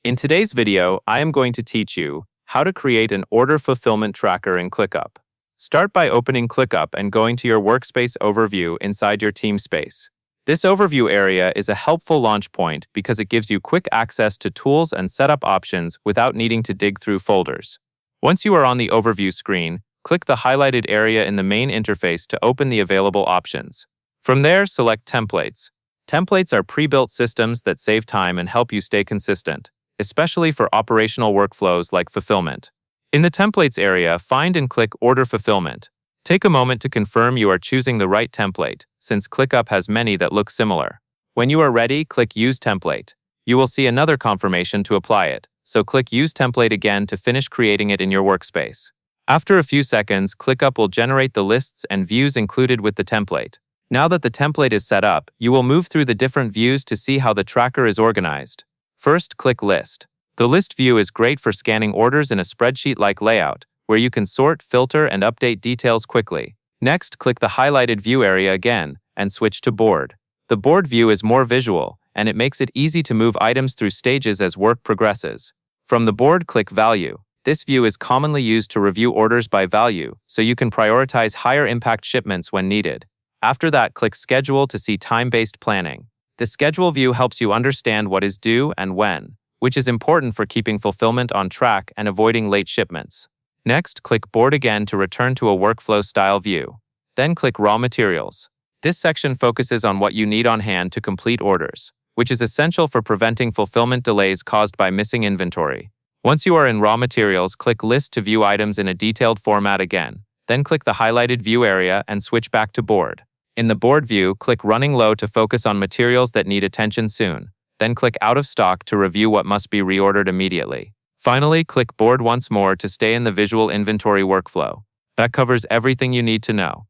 In today's video, I am going to teach you how to create an order fulfillment tracker in Clickup. Start by opening Clickup and going to your workspace overview inside your team space. This overview area is a helpful launch point because it gives you quick access to tools and setup options without needing to dig through folders. Once you are on the overview screen, click the highlighted area in the main interface to open the available options. From there, select Templates. Templates are pre-built systems that save time and help you stay consistent, especially for operational workflows like fulfillment. In the Templates area, find and click Order Fulfillment. Take a moment to confirm you are choosing the right template, since Clickup has many that look similar. When you are ready, click Use Template. You will see another confirmation to apply it, so click Use Template again to finish creating it in your workspace. After a few seconds, Clickup will generate the lists and views included with the template. Now that the template is set up, you will move through the different views to see how the tracker is organized. First, click List. The List view is great for scanning orders in a spreadsheet-like layout, where you can sort, filter, and update details quickly. Next, click the highlighted view area again, and switch to Board. The Board view is more visual, and it makes it easy to move items through stages as work progresses. From the board, click Value. This view is commonly used to review orders by value, so you can prioritize higher-impact shipments when needed. After that, click Schedule to see time-based planning. The Schedule view helps you understand what is due and when, which is important for keeping fulfillment on track and avoiding late shipments. Next, click Board again to return to a workflow-style view. Then click Raw Materials. This section focuses on what you need on hand to complete orders, which is essential for preventing fulfillment delays caused by missing inventory. Once you are in Raw Materials, click List to view items in a detailed format again. Then click the highlighted view area and switch back to Board. In the Board view, click Running Low to focus on materials that need attention soon. Then click Out of Stock to review what must be reordered immediately. Finally, click Board once more to stay in the visual inventory workflow. That covers everything you need to know.